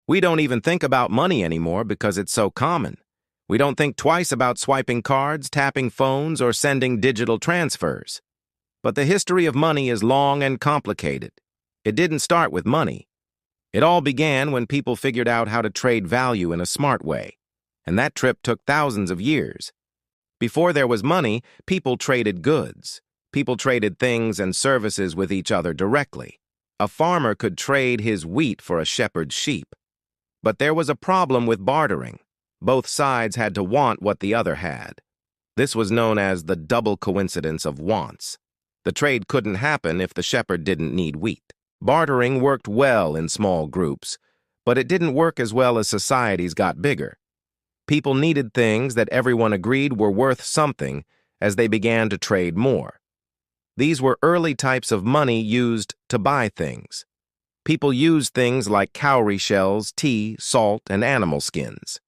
We don't even think about money anymore because it's so common. We don't think twice about swiping cards, tapping phones, or sending digital transfers. But the history of money is long and complicated. It didn't start with money. It all began when people figured out how to trade value in a smart way, and that trip took thousands of years. Before there was money, people traded goods. People traded things and services with each other directly. A farmer could trade his wheat for a shepherd's sheep. But there was a problem with bartering. Both sides had to want what the other had. This was known as the double coincidence of wants. The trade couldn't happen if the shepherd didn't need wheat. Bartering worked well in small groups, but it didn't work as well as societies got bigger. People needed things that everyone agreed were worth something as they began to trade more. These were early types of money used to buy things. People used things like cowrie shells, tea, salt, and animal skins.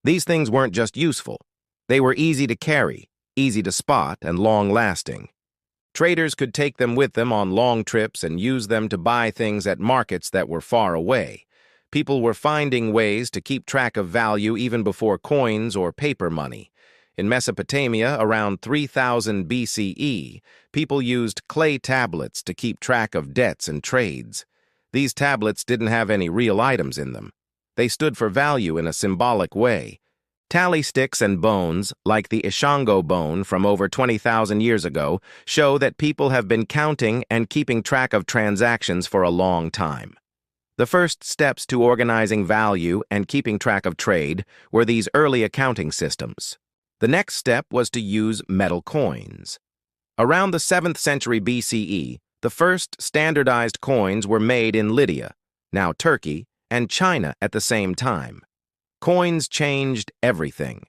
These things weren't just useful. They were easy to carry, easy to spot, and long-lasting. Traders could take them with them on long trips and use them to buy things at markets that were far away. People were finding ways to keep track of value even before coins or paper money. In Mesopotamia, around 3000 BCE, people used clay tablets to keep track of debts and trades. These tablets didn't have any real items in them. They stood for value in a symbolic way. Tally sticks and bones, like the Ishango bone from over 20,000 years ago, show that people have been counting and keeping track of transactions for a long time. The first steps to organizing value and keeping track of trade were these early accounting systems. The next step was to use metal coins. Around the 7th century BCE, the first standardized coins were made in Lydia, now Turkey, and China at the same time. Coins changed everything.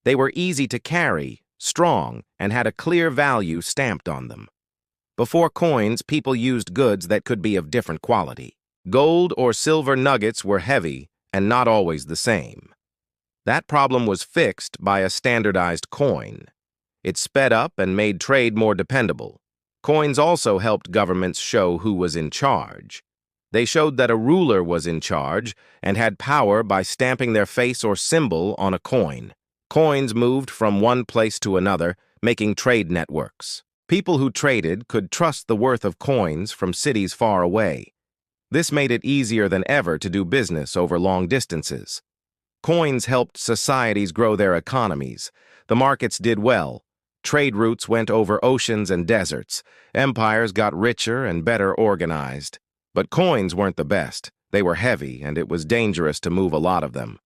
They were easy to carry, strong, and had a clear value stamped on them. Before coins, people used goods that could be of different quality. Gold or silver nuggets were heavy and not always the same. That problem was fixed by a standardized coin. It sped up and made trade more dependable. Coins also helped governments show who was in charge. They showed that a ruler was in charge and had power by stamping their face or symbol on a coin. Coins moved from one place to another, making trade networks. People who traded could trust the worth of coins from cities far away. This made it easier than ever to do business over long distances. Coins helped societies grow their economies. The markets did well. Trade routes went over oceans and deserts. Empires got richer and better organized. But coins weren't the best. They were heavy, and it was dangerous to move a lot of them.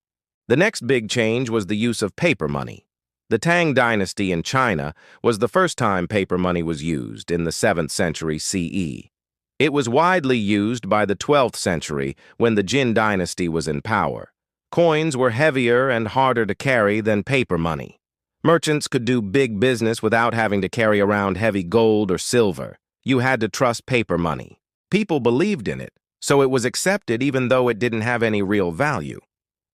The next big change was the use of paper money. The Tang dynasty in China was the first time paper money was used in the 7th century CE. It was widely used by the 12th century when the Jin dynasty was in power. Coins were heavier and harder to carry than paper money. Merchants could do big business without having to carry around heavy gold or silver. You had to trust paper money. People believed in it, so it was accepted even though it didn't have any real value.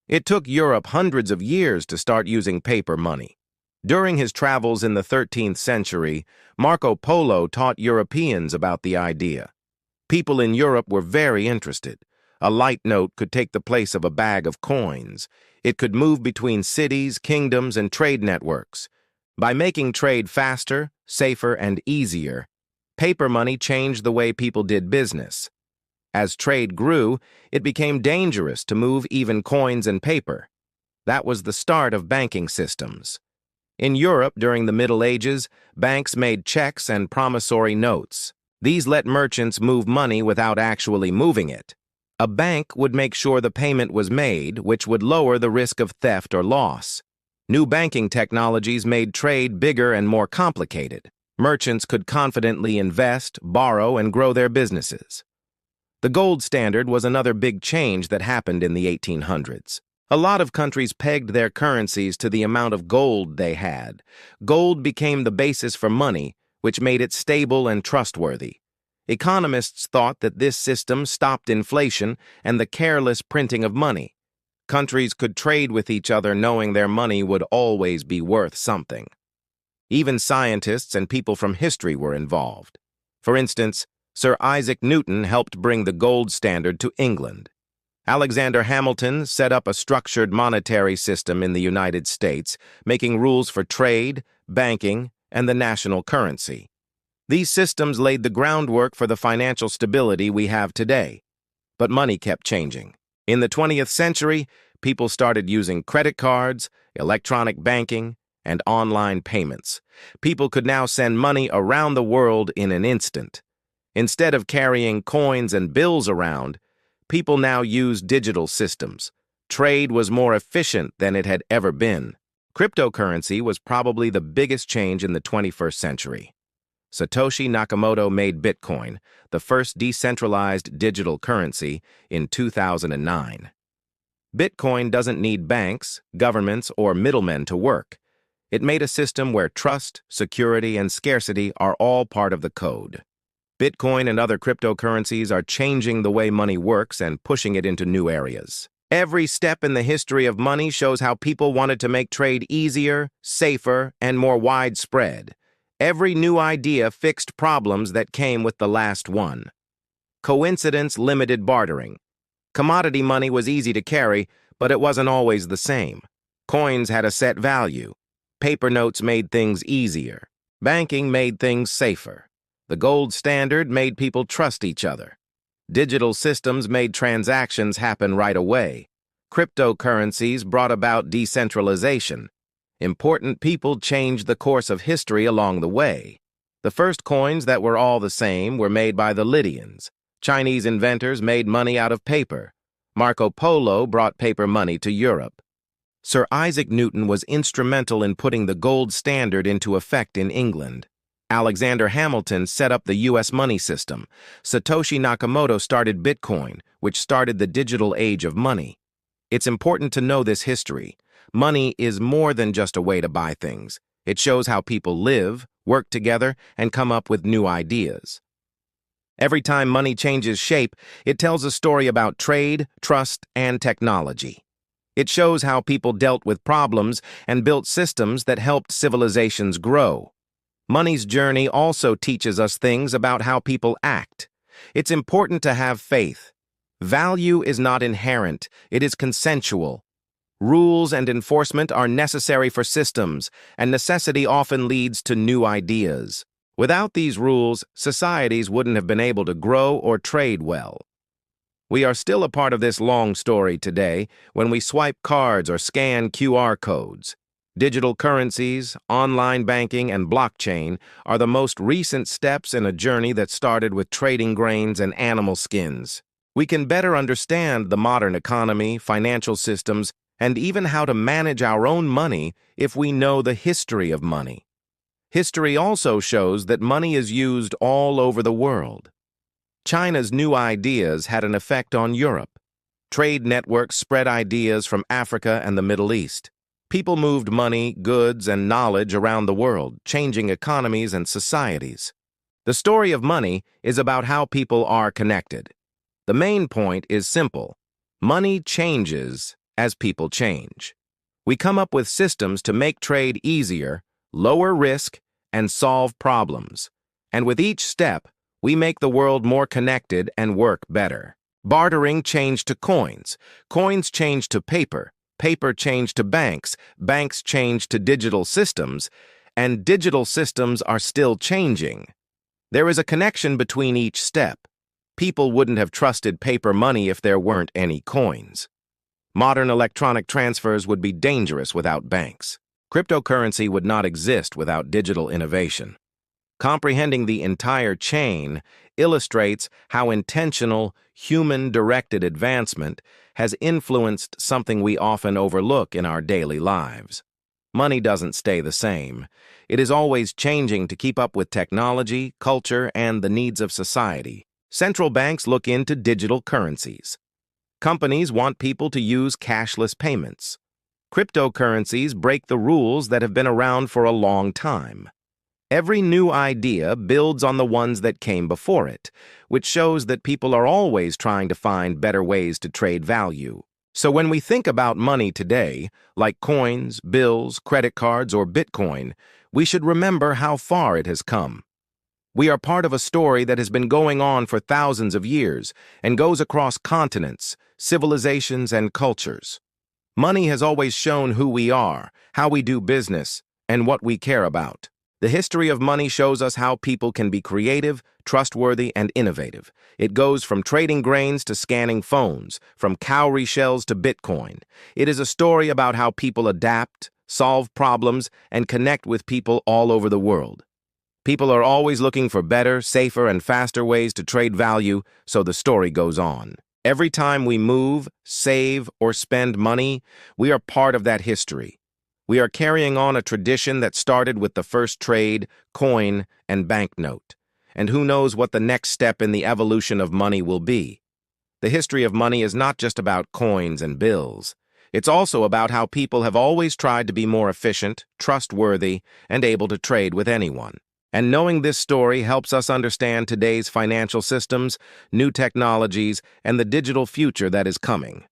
It took Europe hundreds of years to start using paper money. During his travels in the 13th century, Marco Polo taught Europeans about the idea. People in Europe were very interested. A light note could take the place of a bag of coins. It could move between cities, kingdoms, and trade networks. By making trade faster, safer, and easier, paper money changed the way people did business. As trade grew, it became dangerous to move even coins and paper. That was the start of banking systems. In Europe during the Middle Ages, banks made checks and promissory notes. These let merchants move money without actually moving it. A bank would make sure the payment was made, which would lower the risk of theft or loss. New banking technologies made trade bigger and more complicated. Merchants could confidently invest, borrow, and grow their businesses. The gold standard was another big change that happened in the 1800s. A lot of countries pegged their currencies to the amount of gold they had. Gold became the basis for money, which made it stable and trustworthy. Economists thought that this system stopped inflation and the careless printing of money. Countries could trade with each other knowing their money would always be worth something. Even scientists and people from history were involved. For instance, Sir Isaac Newton helped bring the gold standard to England. Alexander Hamilton set up a structured monetary system in the United States, making rules for trade, banking, and the national currency. These systems laid the groundwork for the financial stability we have today. But money kept changing. In the 20th century, people started using credit cards, electronic banking, and online payments. People could now send money around the world in an instant. Instead of carrying coins and bills around, people now use digital systems. Trade was more efficient than it had ever been. Cryptocurrency was probably the biggest change in the 21st century. Satoshi Nakamoto made Bitcoin, the first decentralized digital currency, in 2009. Bitcoin doesn't need banks, governments, or middlemen to work. It made a system where trust, security, and scarcity are all part of the code. Bitcoin and other cryptocurrencies are changing the way money works and pushing it into new areas. Every step in the history of money shows how people wanted to make trade easier, safer, and more widespread. Every new idea fixed problems that came with the last one. Coincidence limited bartering. Commodity money was easy to carry, but it wasn't always the same. Coins had a set value. Paper notes made things easier. Banking made things safer. The gold standard made people trust each other. Digital systems made transactions happen right away. Cryptocurrencies brought about decentralization. Important people changed the course of history along the way. The first coins that were all the same were made by the Lydians. Chinese inventors made money out of paper. Marco Polo brought paper money to Europe. Sir Isaac Newton was instrumental in putting the gold standard into effect in England. Alexander Hamilton set up the U.S. money system. Satoshi Nakamoto started Bitcoin, which started the digital age of money. It's important to know this history. Money is more than just a way to buy things. It shows how people live, work together, and come up with new ideas. Every time money changes shape, it tells a story about trade, trust, and technology. It shows how people dealt with problems and built systems that helped civilizations grow. Money's journey also teaches us things about how people act. It's important to have faith. Value is not inherent, it is consensual. Rules and enforcement are necessary for systems, and necessity often leads to new ideas. Without these rules, societies wouldn't have been able to grow or trade well. We are still a part of this long story today when we swipe cards or scan QR codes. Digital currencies, online banking, and blockchain are the most recent steps in a journey that started with trading grains and animal skins. We can better understand the modern economy, financial systems, and even how to manage our own money if we know the history of money. History also shows that money is used all over the world. China's new ideas had an effect on Europe. Trade networks spread ideas from Africa and the Middle East. People moved money, goods, and knowledge around the world, changing economies and societies. The story of money is about how people are connected. The main point is simple. Money changes as people change. We come up with systems to make trade easier, lower risk, and solve problems. And with each step, we make the world more connected and work better. Bartering changed to coins. Coins changed to paper. Paper changed to banks. Banks changed to digital systems. And digital systems are still changing. There is a connection between each step. People wouldn't have trusted paper money if there weren't any coins. Modern electronic transfers would be dangerous without banks. Cryptocurrency would not exist without digital innovation. Comprehending the entire chain illustrates how intentional, human-directed advancement has influenced something we often overlook in our daily lives. Money doesn't stay the same. It is always changing to keep up with technology, culture, and the needs of society. Central banks look into digital currencies. Companies want people to use cashless payments. Cryptocurrencies break the rules that have been around for a long time. Every new idea builds on the ones that came before it, which shows that people are always trying to find better ways to trade value. So when we think about money today, like coins, bills, credit cards, or Bitcoin, we should remember how far it has come. We are part of a story that has been going on for thousands of years and goes across continents, civilizations, and cultures. Money has always shown who we are, how we do business, and what we care about. The history of money shows us how people can be creative, trustworthy, and innovative. It goes from trading grains to scanning phones, from cowrie shells to Bitcoin. It is a story about how people adapt, solve problems, and connect with people all over the world. People are always looking for better, safer, and faster ways to trade value, so the story goes on. Every time we move, save, or spend money, we are part of that history. We are carrying on a tradition that started with the first trade, coin, and banknote. And who knows what the next step in the evolution of money will be. The history of money is not just about coins and bills. It's also about how people have always tried to be more efficient, trustworthy, and able to trade with anyone. And knowing this story helps us understand today's financial systems, new technologies, and the digital future that is coming.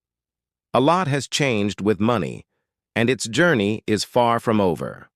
A lot has changed with money, and its journey is far from over.